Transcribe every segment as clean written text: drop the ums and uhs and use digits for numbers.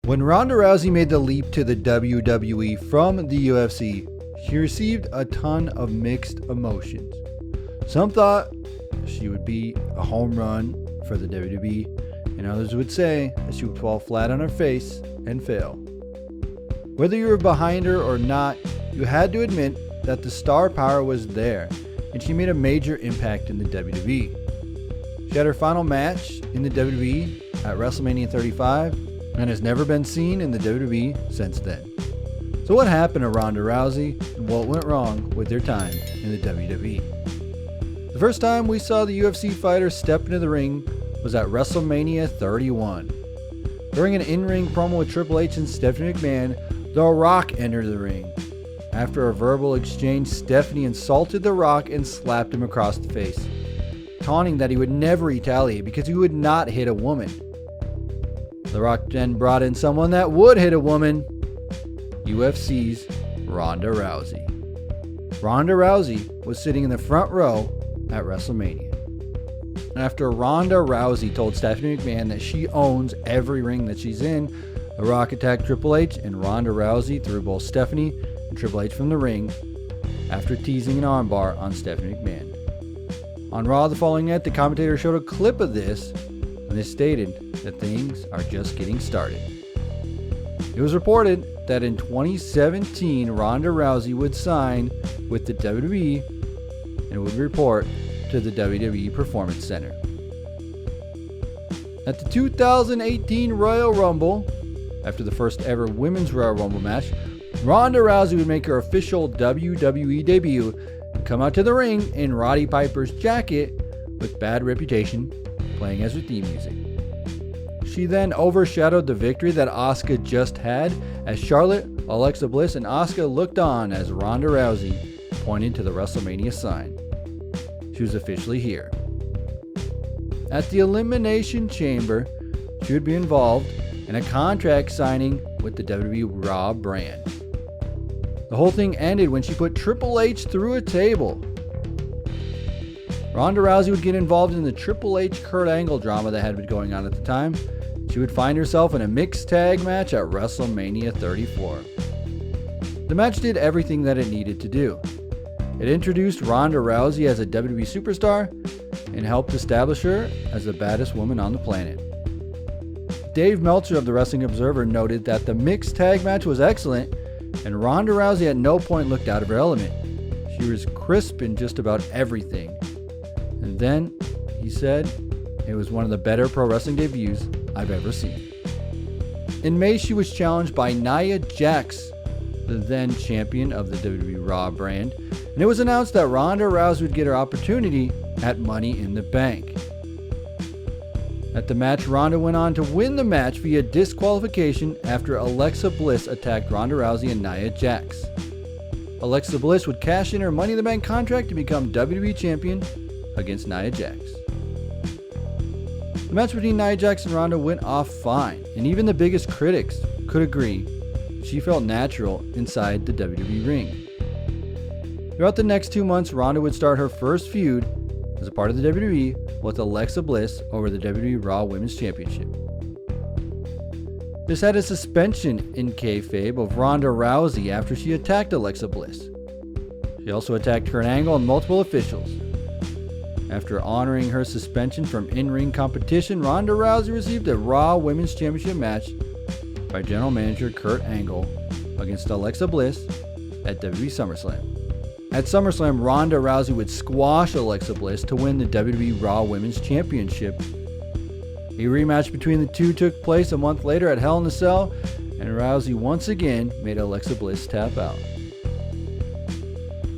When Ronda Rousey made the leap to the WWE from the UFC, she received a ton of mixed emotions. Some thought she would be a home run for the WWE, and others would say that she would fall flat on her face and fail. Whether you were behind her or not, you had to admit that the star power was there, and she made a major impact in the WWE. She had her final match in the WWE at WrestleMania 35, and has never been seen in the WWE since then. So what happened to Ronda Rousey, and what went wrong with their time in the WWE? The first time we saw the UFC fighter step into the ring was at WrestleMania 31. During an in-ring promo with Triple H and Stephanie McMahon, The Rock entered the ring. After a verbal exchange, Stephanie insulted The Rock and slapped him across the face, taunting that he would never retaliate because he would not hit a woman. The Rock then brought in someone that would hit a woman, UFC's Ronda Rousey. Ronda Rousey was sitting in the front row at WrestleMania. After Ronda Rousey told Stephanie McMahon that she owns every ring that she's in, The Rock attacked Triple H, and Ronda Rousey threw both Stephanie and Triple H from the ring after teasing an armbar on Stephanie McMahon. On Raw the following night, the commentator showed a clip of this, and they stated that things are just getting started. It was reported that in 2017, Ronda Rousey would sign with the WWE and would report to the WWE Performance Center. At the 2018 Royal Rumble, after the first ever Women's Royal Rumble match, Ronda Rousey would make her official WWE debut and come out to the ring in Roddy Piper's jacket with Bad Reputation playing as her theme music. She then overshadowed the victory that Asuka just had as Charlotte, Alexa Bliss, and Asuka looked on as Ronda Rousey pointed to the WrestleMania sign. She was officially here. At the Elimination Chamber, she would be involved in a contract signing with the WWE Raw brand. The whole thing ended when she put Triple H through a table. Ronda Rousey would get involved in the Triple H Kurt Angle drama that had been going on at the time. She would find herself in a mixed tag match at WrestleMania 34. The match did everything that it needed to do. It introduced Ronda Rousey as a WWE superstar and helped establish her as the baddest woman on the planet. Dave Meltzer of the Wrestling Observer noted that the mixed tag match was excellent, and Ronda Rousey at no point looked out of her element. She was crisp in just about everything. And then, he said, it was one of the better pro wrestling debuts I've ever seen. In May, she was challenged by Nia Jax, the then champion of the WWE Raw brand, and it was announced that Ronda Rousey would get her opportunity at Money in the Bank. At the match, Ronda went on to win the match via disqualification after Alexa Bliss attacked Ronda Rousey and Nia Jax. Alexa Bliss would cash in her Money in the Bank contract to become WWE champion against Nia Jax. The match between Nia Jax and Ronda went off fine, and even the biggest critics could agree she felt natural inside the WWE ring. Throughout the next 2 months, Ronda would start her first feud as a part of the WWE with Alexa Bliss over the WWE Raw Women's Championship. This had a suspension in kayfabe of Ronda Rousey after she attacked Alexa Bliss. She also attacked Kurt Angle and multiple officials. After honoring her suspension from in-ring competition, Ronda Rousey received a Raw Women's Championship match by General Manager Kurt Angle against Alexa Bliss at WWE SummerSlam. At SummerSlam, Ronda Rousey would squash Alexa Bliss to win the WWE Raw Women's Championship. A rematch between the two took place a month later at Hell in a Cell, and Rousey once again made Alexa Bliss tap out.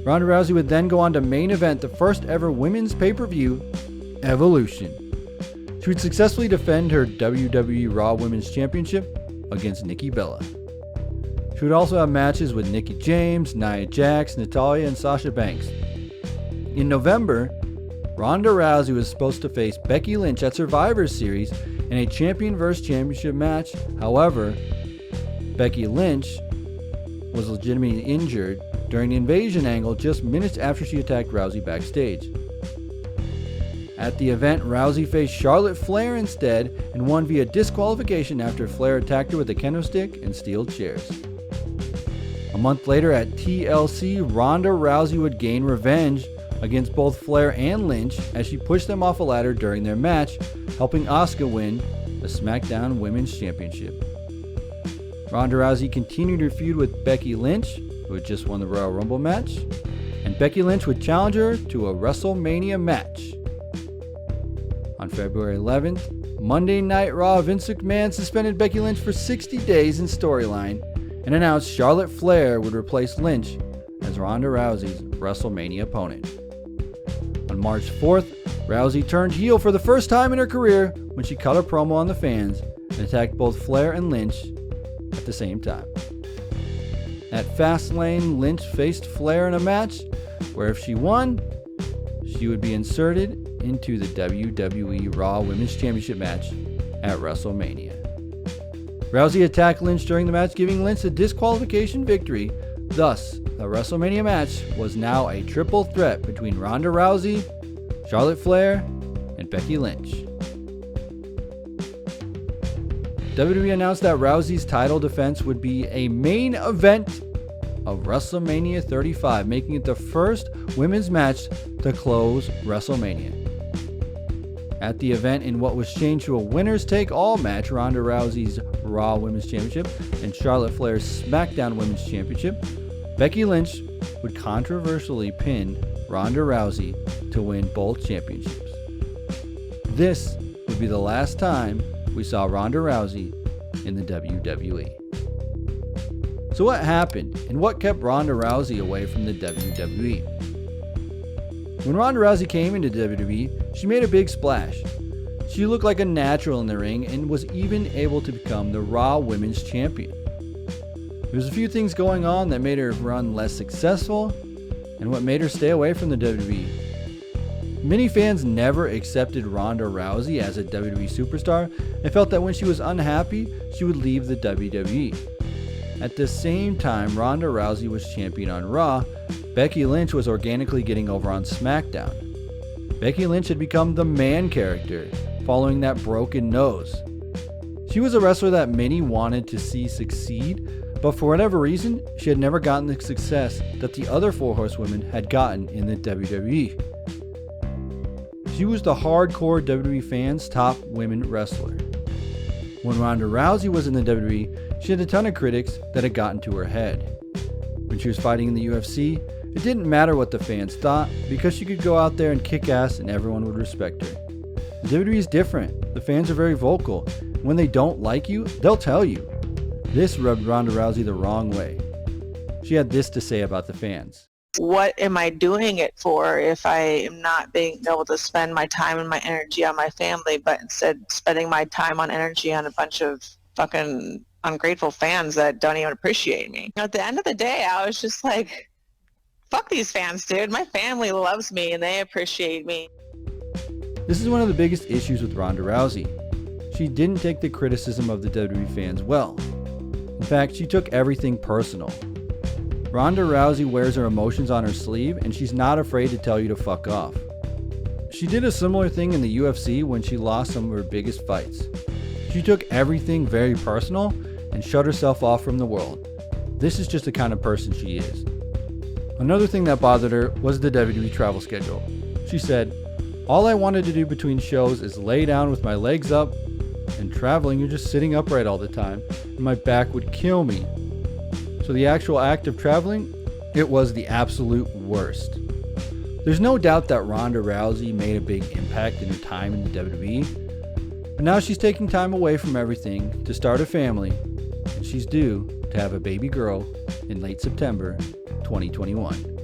Ronda Rousey would then go on to main event the first ever women's pay-per-view, Evolution. She would successfully defend her WWE Raw Women's Championship against Nikki Bella. She would also have matches with Mickie James, Nia Jax, Natalya, and Sasha Banks. In November, Ronda Rousey was supposed to face Becky Lynch at Survivor Series in a champion vs. championship match. However, Becky Lynch was legitimately injured during the invasion angle just minutes after she attacked Rousey backstage. At the event, Rousey faced Charlotte Flair instead and won via disqualification after Flair attacked her with a kendo stick and steel chairs. A month later at TLC, Ronda Rousey would gain revenge against both Flair and Lynch as she pushed them off a ladder during their match, helping Asuka win the SmackDown Women's Championship. Ronda Rousey continued her feud with Becky Lynch, who had just won the Royal Rumble match, and Becky Lynch would challenge her to a WrestleMania match. On February 11th, Monday Night Raw, Vince McMahon suspended Becky Lynch for 60 days in storyline and announced Charlotte Flair would replace Lynch as Ronda Rousey's WrestleMania opponent. On March 4th, Rousey turned heel for the first time in her career when she cut a promo on the fans and attacked both Flair and Lynch at the same time. At Fastlane, Lynch faced Flair in a match where if she won, she would be inserted into the WWE Raw Women's Championship match at WrestleMania. Rousey attacked Lynch during the match, giving Lynch a disqualification victory. Thus, the WrestleMania match was now a triple threat between Ronda Rousey, Charlotte Flair, and Becky Lynch. WWE announced that Rousey's title defense would be a main event of WrestleMania 35, making it the first women's match to close WrestleMania. At the event, in what was changed to a winners take all match, Ronda Rousey's Raw Women's Championship and Charlotte Flair's SmackDown Women's Championship, Becky Lynch would controversially pin Ronda Rousey to win both championships. This would be the last time we saw Ronda Rousey in the WWE. So what happened, and what kept Ronda Rousey away from the WWE? When Ronda Rousey came into WWE, she made a big splash. She looked like a natural in the ring and was even able to become the Raw Women's Champion. There was a few things going on that made her run less successful, and what made her stay away from the WWE. Many fans never accepted Ronda Rousey as a WWE superstar and felt that when she was unhappy, she would leave the WWE. At the same time Ronda Rousey was champion on Raw, Becky Lynch was organically getting over on SmackDown. Becky Lynch had become the man character, following that broken nose. She was a wrestler that many wanted to see succeed, but for whatever reason, she had never gotten the success that the other Four Horsewomen had gotten in the WWE. She was the hardcore WWE fans' top women wrestler. When Ronda Rousey was in the WWE, she had a ton of critics that had gotten to her head. When she was fighting in the UFC, it didn't matter what the fans thought because she could go out there and kick ass and everyone would respect her. The WWE is different. The fans are very vocal. When they don't like you, they'll tell you. This rubbed Ronda Rousey the wrong way. She had this to say about the fans. What am I doing it for if I am not being able to spend my time and my energy on my family, but instead spending my time on energy on a bunch of fucking ungrateful fans that don't even appreciate me? At the end of the day, I was just like, fuck these fans, dude. My family loves me and they appreciate me. This is one of the biggest issues with Ronda Rousey. She didn't take the criticism of the WWE fans well. In fact, she took everything personal. Ronda Rousey wears her emotions on her sleeve and she's not afraid to tell you to fuck off. She did a similar thing in the UFC when she lost some of her biggest fights. She took everything very personal and shut herself off from the world. This is just the kind of person she is. Another thing that bothered her was the WWE travel schedule. She said, "All I wanted to do between shows is lay down with my legs up, and traveling you're just sitting upright all the time, and my back would kill me." So the actual act of traveling, it was the absolute worst. There's no doubt that Ronda Rousey made a big impact in her time in the WWE, but now she's taking time away from everything to start a family, and she's due to have a baby girl in late September 2021.